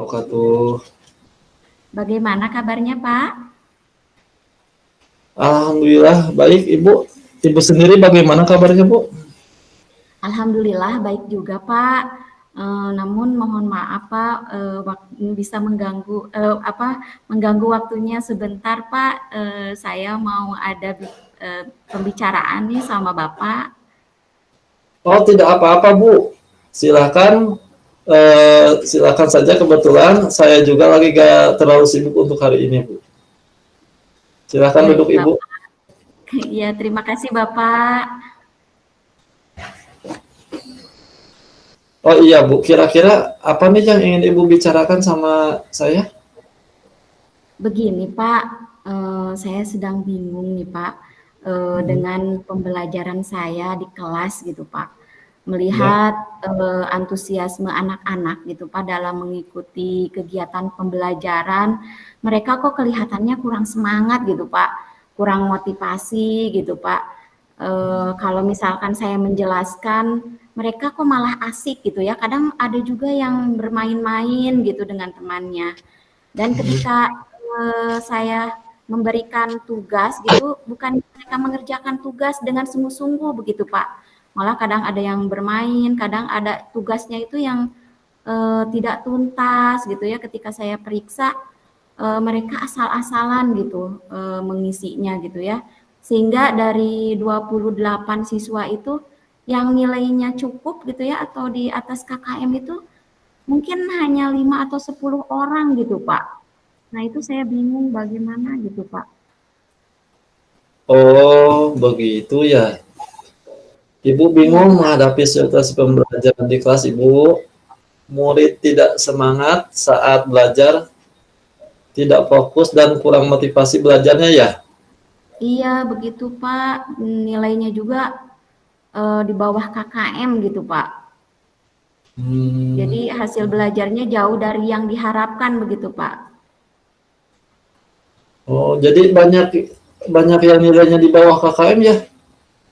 wabarakatuh. Bagaimana kabarnya, Pak? Alhamdulillah baik, Ibu. Ibu sendiri bagaimana kabarnya, Bu? Alhamdulillah baik juga, Pak. Namun mohon maaf, Pak, bisa mengganggu waktunya sebentar, Pak. Saya mau ada pembicaraan nih sama Bapak. Oh, tidak apa-apa, Bu. Silakan, silakan saja. Kebetulan saya juga lagi gak terlalu sibuk untuk hari ini, Bu. Silakan Baik, duduk, Ibu. Bapak. Ya, terima kasih, Bapak. Oh iya, Bu. Kira-kira apa nih yang ingin Ibu bicarakan sama saya? Begini, Pak, saya sedang bingung nih, Pak, Hmm, dengan pembelajaran saya di kelas gitu, Pak. ya. Melihat, antusiasme anak-anak gitu, Pak, dalam mengikuti kegiatan pembelajaran, mereka kok kelihatannya kurang semangat gitu, Pak, kurang motivasi gitu, Pak. Kalau misalkan saya menjelaskan, mereka kok malah asik gitu ya, kadang ada juga yang bermain-main gitu dengan temannya. Dan ketika saya memberikan tugas gitu, bukan mereka mengerjakan tugas dengan sungguh-sungguh begitu, Pak. Malah kadang ada yang bermain, kadang ada tugasnya itu yang tidak tuntas gitu ya. Ketika saya periksa, mereka asal-asalan gitu mengisinya gitu ya. Sehingga dari 28 siswa itu yang nilainya cukup gitu ya atau di atas KKM itu mungkin hanya 5 atau 10 orang gitu, Pak. Nah, itu saya bingung bagaimana gitu, Pak. Oh, begitu ya. Ibu Iya, bingung Pak. menghadapi situasi pembelajaran di kelas, Ibu. Murid tidak semangat saat belajar, tidak fokus dan kurang motivasi belajarnya ya. Iya, begitu, Pak. Nilainya juga di bawah KKM gitu, Pak. Hmm. Jadi hasil belajarnya jauh dari yang diharapkan begitu, Pak. Oh, jadi banyak banyak yang nilainya di bawah KKM ya.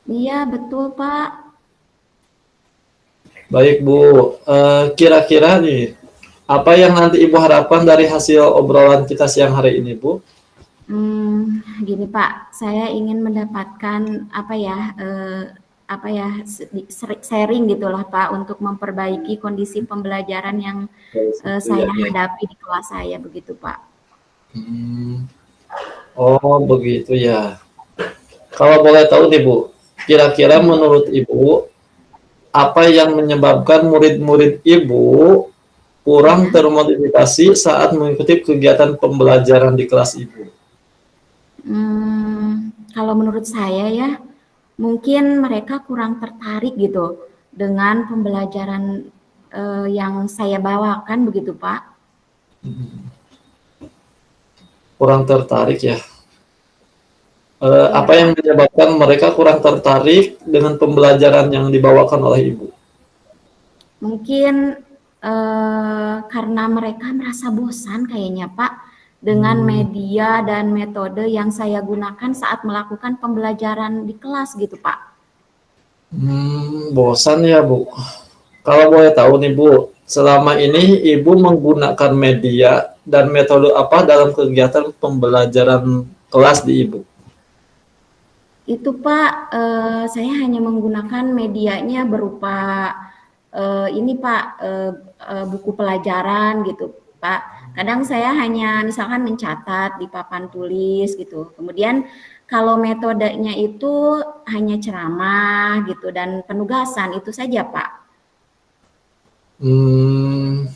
Iya, betul, Pak. Baik Bu, kira-kira nih apa yang nanti Ibu harapkan dari hasil obrolan kita siang hari ini Bu? Gini Pak, saya ingin mendapatkan sharing gitulah Pak untuk memperbaiki kondisi pembelajaran yang Gitu ya. saya hadapi di kelas saya begitu Pak. Hmm. Oh begitu ya. Kalau boleh tahu nih Bu, kira-kira Iya. menurut Ibu apa yang menyebabkan murid-murid Ibu kurang Iya. termotivasi saat mengikuti kegiatan pembelajaran di kelas Ibu? Kalau menurut saya ya, mungkin mereka kurang tertarik gitu dengan pembelajaran yang saya bawakan begitu Pak. Kurang tertarik ya. Iya Apa yang Pak. menyebabkan mereka kurang tertarik dengan pembelajaran yang dibawakan oleh Ibu? Mungkin karena mereka merasa bosan kayaknya Pak dengan Hmm. media dan metode yang saya gunakan saat melakukan pembelajaran di kelas gitu Pak. Bosan ya, Bu. Kalau boleh tahu nih, Bu, selama ini Ibu menggunakan media dan metode apa dalam kegiatan pembelajaran kelas di Ibu? Itu Pak, saya hanya menggunakan medianya berupa ini Pak, buku pelajaran gitu Pak. Kadang saya hanya misalkan mencatat di papan tulis gitu. Kemudian kalau metodenya itu hanya ceramah gitu dan penugasan itu saja Pak. Hmm,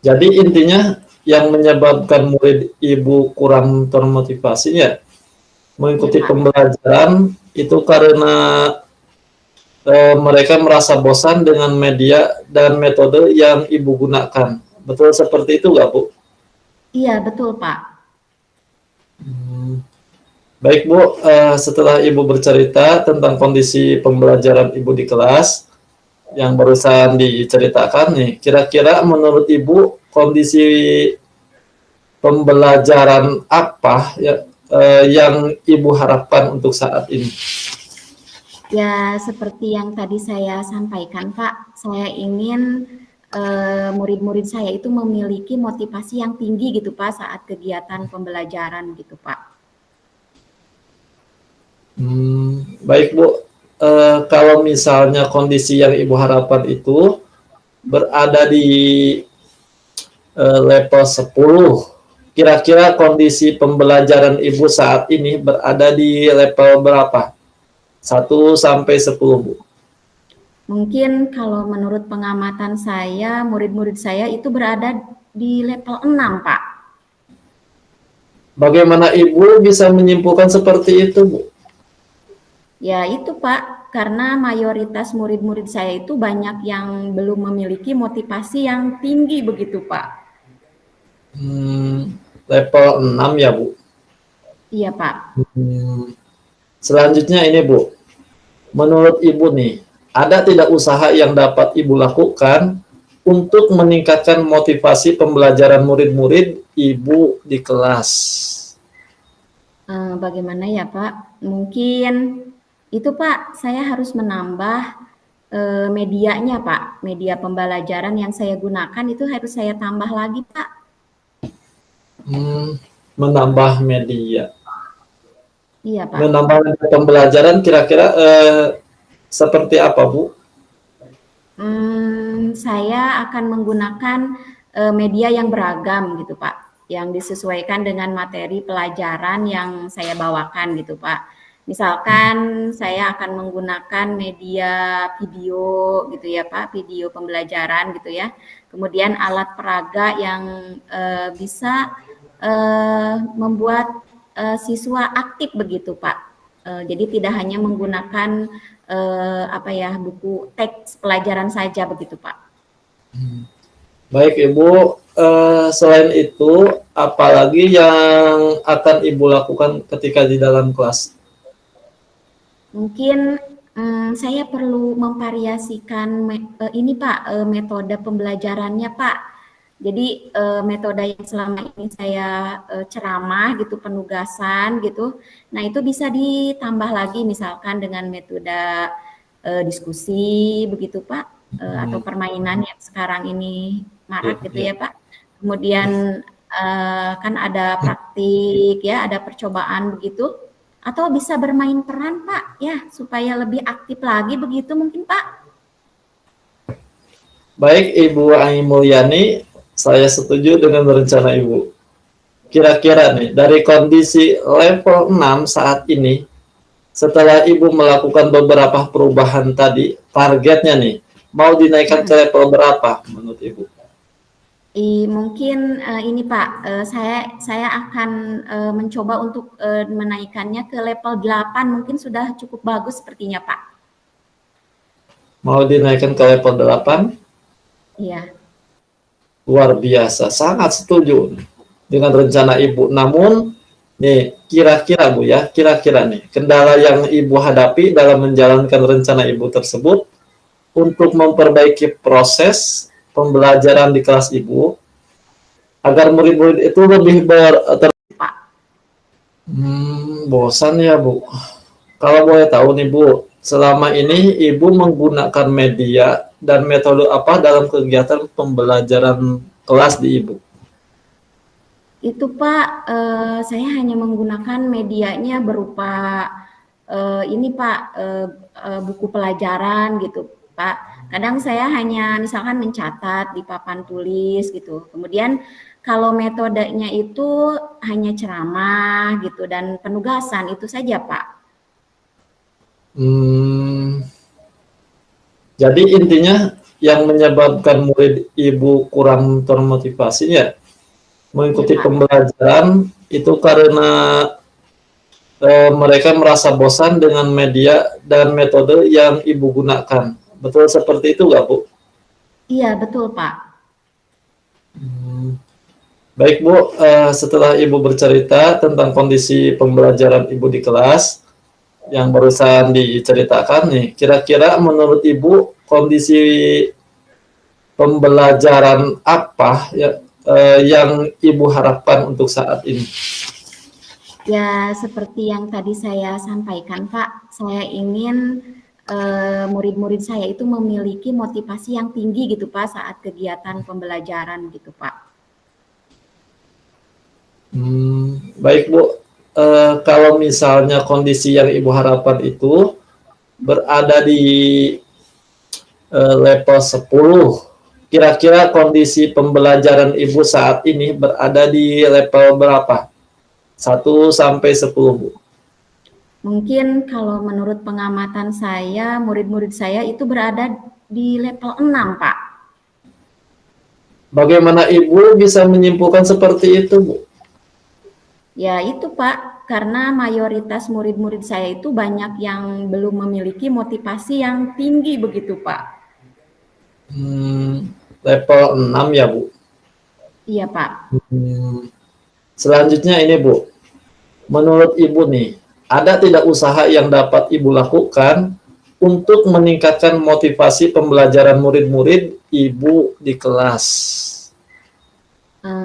jadi intinya yang menyebabkan murid Ibu kurang termotivasi ya Iya mengikuti Pak. pembelajaran itu karena mereka merasa bosan dengan media dan metode yang Ibu gunakan. Betul seperti itu nggak, Bu? Iya betul Pak. Hmm. Baik Bu, setelah Ibu bercerita tentang kondisi pembelajaran Ibu di kelas yang barusan diceritakan nih, kira-kira menurut Ibu kondisi pembelajaran apa ya, yang Ibu harapkan untuk saat ini? Ya seperti yang tadi saya sampaikan Pak, saya ingin murid-murid saya itu memiliki motivasi yang tinggi gitu Pak saat kegiatan pembelajaran gitu Pak. Baik Bu, kalau misalnya kondisi yang Ibu harapkan itu berada di level 10, kira-kira kondisi pembelajaran Ibu saat ini berada di level berapa? 1 sampai 10 Bu. Mungkin kalau menurut pengamatan saya, murid-murid saya itu berada di level 6 Pak. Bagaimana Ibu bisa menyimpulkan seperti itu Bu? Ya itu Pak, karena mayoritas murid-murid saya itu banyak yang belum memiliki motivasi yang tinggi begitu Pak. Level 6 ya Bu. Iya Pak. Selanjutnya ini Bu, menurut Ibu nih, ada tidak usaha yang dapat Ibu lakukan untuk meningkatkan motivasi pembelajaran murid-murid Ibu di kelas? Bagaimana ya Pak? Mungkin itu Pak, saya harus menambah medianya Pak. Media pembelajaran yang saya gunakan itu harus saya tambah lagi Pak. Menambah media. Iya Pak. Menambah media pembelajaran kira-kira seperti apa Bu? Saya akan menggunakan media yang beragam gitu Pak, yang disesuaikan dengan materi pelajaran yang saya bawakan gitu Pak. Misalkan saya akan menggunakan media video gitu ya Pak, video pembelajaran gitu ya. Kemudian alat peraga yang bisa membuat siswa aktif begitu Pak. Jadi tidak hanya menggunakan buku teks pelajaran saja begitu Pak. Baik Ibu, selain itu apalagi yang akan Ibu lakukan ketika di dalam kelas? Mungkin saya perlu memvariasikan ini Pak, metode pembelajarannya Pak. Jadi metode yang selama ini saya ceramah gitu, penugasan gitu. Nah itu bisa ditambah lagi misalkan dengan metode diskusi begitu Pak, atau permainan yang sekarang ini marak gitu ya Pak. Kemudian kan ada praktik ya, ada percobaan begitu. Atau bisa bermain peran Pak ya, supaya lebih aktif lagi begitu mungkin Pak. Baik Ibu Ai Mulyani, saya setuju dengan rencana Ibu. Kira-kira nih, dari kondisi level 6 saat ini, setelah Ibu melakukan beberapa perubahan tadi, targetnya nih, mau dinaikkan ke level berapa menurut Ibu? Mungkin ini Pak, saya akan mencoba untuk menaikkannya ke level 8, mungkin sudah cukup bagus sepertinya Pak. Mau dinaikkan ke level 8? Iya. Luar biasa, sangat setuju dengan rencana Ibu. Namun, nih, kira-kira Bu ya, kira-kira nih, kendala yang Ibu hadapi dalam menjalankan rencana Ibu tersebut untuk memperbaiki proses pembelajaran di kelas Ibu agar murid-murid itu lebih bosan ya Bu. Kalau boleh tahu nih Bu, selama ini Ibu menggunakan media dan metode apa dalam kegiatan pembelajaran kelas di Ibu? Itu Pak, saya hanya menggunakan medianya berupa ini Pak, buku pelajaran gitu Pak. Kadang saya hanya misalkan mencatat di papan tulis gitu. Kemudian kalau metodenya itu hanya ceramah gitu dan penugasan itu saja Pak. Jadi intinya yang menyebabkan murid Ibu kurang termotivasi ya mengikuti pembelajaran itu karena mereka merasa bosan dengan media dan metode yang Ibu gunakan. Betul seperti itu nggak Bu? Iya betul Pak. Baik Bu, setelah Ibu bercerita tentang kondisi pembelajaran Ibu di kelas yang barusan diceritakan nih, kira-kira menurut Ibu kondisi pembelajaran apa ya yang Ibu harapkan untuk saat ini? Ya seperti yang tadi saya sampaikan Pak, saya ingin murid-murid saya itu memiliki motivasi yang tinggi gitu Pak saat kegiatan pembelajaran gitu Pak. Baik Bu, kalau misalnya kondisi yang Ibu harapkan itu berada di level 10, kira-kira kondisi pembelajaran Ibu saat ini berada di level berapa? 1 sampai 10, Bu. Mungkin kalau menurut pengamatan saya, murid-murid saya itu berada di level 6, Pak. Bagaimana Ibu bisa menyimpulkan seperti itu, Bu? Ya itu Pak, karena mayoritas murid-murid saya itu banyak yang belum memiliki motivasi yang tinggi begitu Pak. Level 6 ya, Bu? Iya Pak. Selanjutnya ini, Bu. Menurut Ibu nih, ada tidak usaha yang dapat Ibu lakukan untuk meningkatkan motivasi pembelajaran murid-murid Ibu di kelas?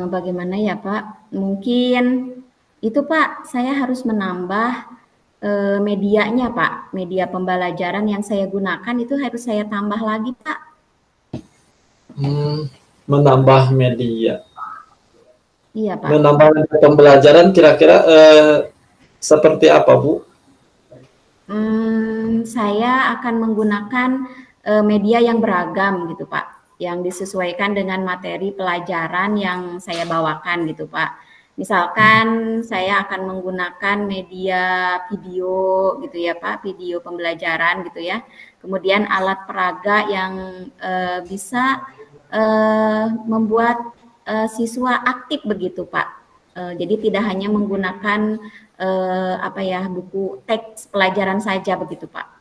Bagaimana ya Pak? Mungkin itu Pak, saya harus menambah medianya Pak. Media pembelajaran yang saya gunakan itu harus saya tambah lagi Pak. Menambah media. Iya Pak. Menambah media pembelajaran kira-kira seperti apa, Bu? Saya akan menggunakan media yang beragam gitu Pak, yang disesuaikan dengan materi pelajaran yang saya bawakan gitu Pak. Misalkan saya akan menggunakan media video gitu ya Pak, video pembelajaran gitu ya. Kemudian alat peraga yang bisa membuat siswa aktif begitu Pak. Jadi tidak hanya menggunakan buku teks pelajaran saja begitu Pak.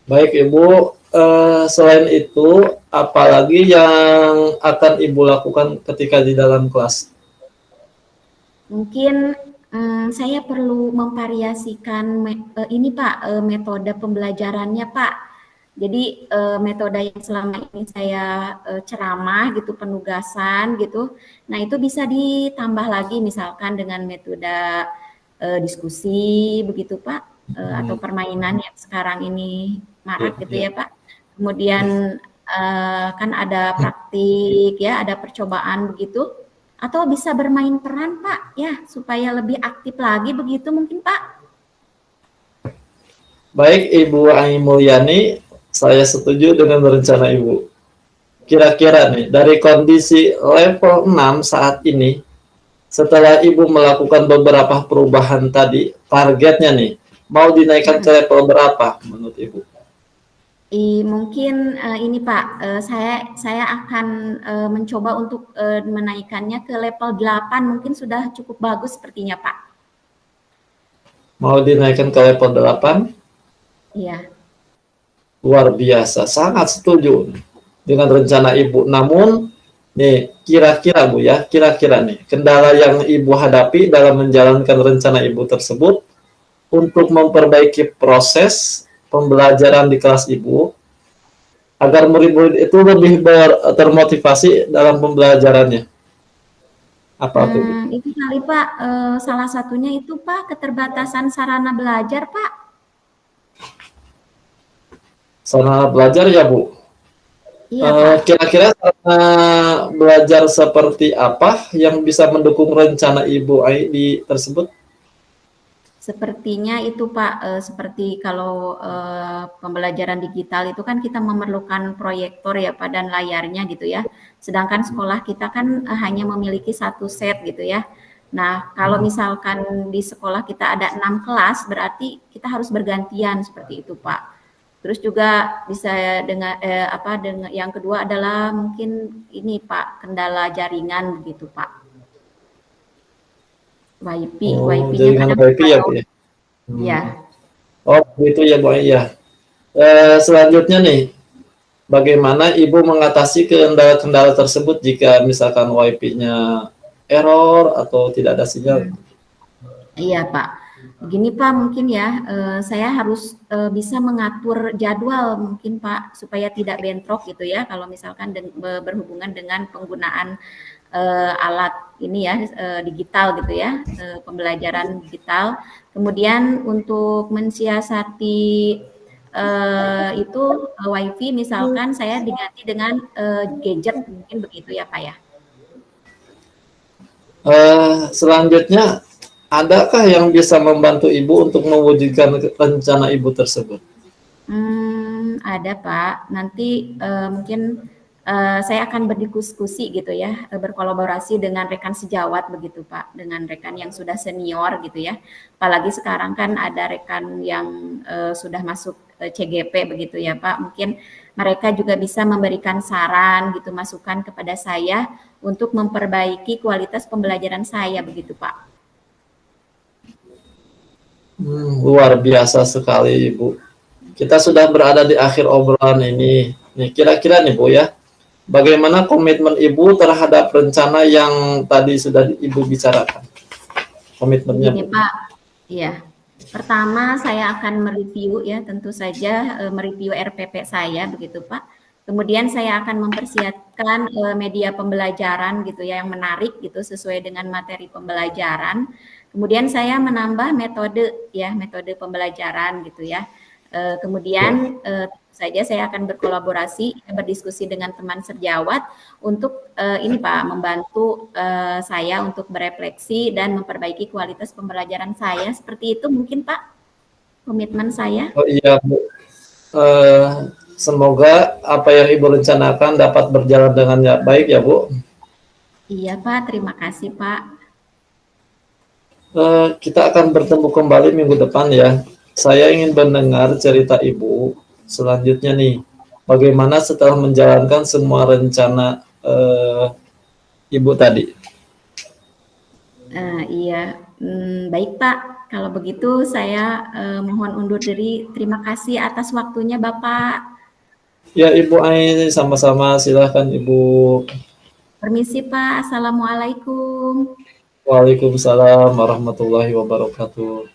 Baik Ibu, selain itu apalagi yang akan Ibu lakukan ketika di dalam kelas? Mungkin saya perlu memvariasikan ini Pak, metode pembelajarannya Pak. Jadi metode yang selama ini saya ceramah gitu, penugasan gitu. Nah itu bisa ditambah lagi misalkan dengan metode diskusi begitu Pak, atau permainan yang sekarang ini marak gitu ya Pak. Kemudian kan ada praktik ya, ada percobaan begitu. Atau bisa bermain peran Pak ya, supaya lebih aktif lagi begitu mungkin Pak. Baik Ibu Ai Mulyani, saya setuju dengan rencana Ibu. Kira-kira nih, dari kondisi level 6 saat ini, setelah Ibu melakukan beberapa perubahan tadi, targetnya nih, mau dinaikkan ke level berapa menurut Ibu? Mungkin ini Pak, saya akan mencoba untuk menaikkannya ke level 8, mungkin sudah cukup bagus sepertinya Pak. Mau dinaikkan ke level 8? Iya. Luar biasa, sangat setuju dengan rencana Ibu. Namun, nih, kira-kira Bu ya, kira-kira nih, kendala yang Ibu hadapi dalam menjalankan rencana Ibu tersebut untuk memperbaiki proses pembelajaran di kelas Ibu agar murid-murid itu lebih termotivasi dalam pembelajarannya. Apa tuh? Itu kali Pak, salah satunya itu Pak, keterbatasan sarana belajar Pak. Sarana belajar ya Bu? Iya Pak. Kira-kira sarana belajar seperti apa yang bisa mendukung rencana Ibu Ai tersebut? Sepertinya itu Pak, seperti kalau pembelajaran digital itu kan kita memerlukan proyektor ya Pak dan layarnya gitu ya. Sedangkan sekolah kita kan hanya memiliki satu set gitu ya. Nah kalau misalkan di sekolah kita ada 6 kelas berarti kita harus bergantian seperti itu Pak. Terus juga bisa dengan yang kedua adalah mungkin ini Pak, kendala jaringan begitu Pak. WiFi-nya Jaringan kadang WiFi ya Bu ya? Ya. Oh begitu ya Bu ya. Selanjutnya nih, bagaimana Ibu mengatasi kendala-kendala tersebut jika misalkan WiFi-nya error atau tidak ada sinyal? Iya Pak, begini Pak mungkin ya, saya harus bisa mengatur jadwal mungkin Pak, supaya tidak bentrok gitu ya, kalau misalkan berhubungan dengan penggunaan alat ini ya, digital gitu ya, pembelajaran digital. Kemudian untuk mensiasati itu WiFi misalkan saya diganti dengan gadget, mungkin begitu ya Pak ya? Selanjutnya, adakah yang bisa membantu Ibu untuk mewujudkan rencana Ibu tersebut? Ada Pak. Nanti mungkin saya akan berdiskusi gitu ya, berkolaborasi dengan rekan sejawat begitu Pak, dengan rekan yang sudah senior gitu ya. Apalagi sekarang kan ada rekan yang sudah masuk CGP begitu ya Pak. Mungkin mereka juga bisa memberikan saran gitu, masukan kepada saya untuk memperbaiki kualitas pembelajaran saya begitu Pak. Luar biasa sekali Ibu. Kita sudah berada di akhir obrolan ini. Nih, kira-kira nih Bu ya, bagaimana komitmen Ibu terhadap rencana yang tadi sudah Ibu bicarakan? Komitmennya. Begini Pak, iya. Pertama saya akan mereview ya, tentu saja mereview RPP saya begitu Pak. Kemudian saya akan mempersiapkan media pembelajaran gitu ya yang menarik gitu sesuai dengan materi pembelajaran. Kemudian saya menambah metode ya, metode pembelajaran gitu ya. Kemudian tentu saja saya akan berkolaborasi, berdiskusi dengan teman sejawat untuk ini Pak, membantu saya untuk berefleksi dan memperbaiki kualitas pembelajaran saya. Seperti itu mungkin Pak, komitmen saya. Oh iya Bu. Semoga apa yang Ibu rencanakan dapat berjalan dengan baik ya Bu. Iya Pak, terima kasih Pak. Kita akan bertemu kembali minggu depan ya. Saya ingin mendengar cerita Ibu selanjutnya nih. Bagaimana setelah menjalankan semua rencana Ibu tadi? Iya, baik Pak. Kalau begitu saya mohon undur diri. Terima kasih atas waktunya Bapak. Ya Ibu Ai, sama-sama. Silahkan Ibu. Permisi Pak. Assalamualaikum. Waalaikumsalam warahmatullahi wabarakatuh.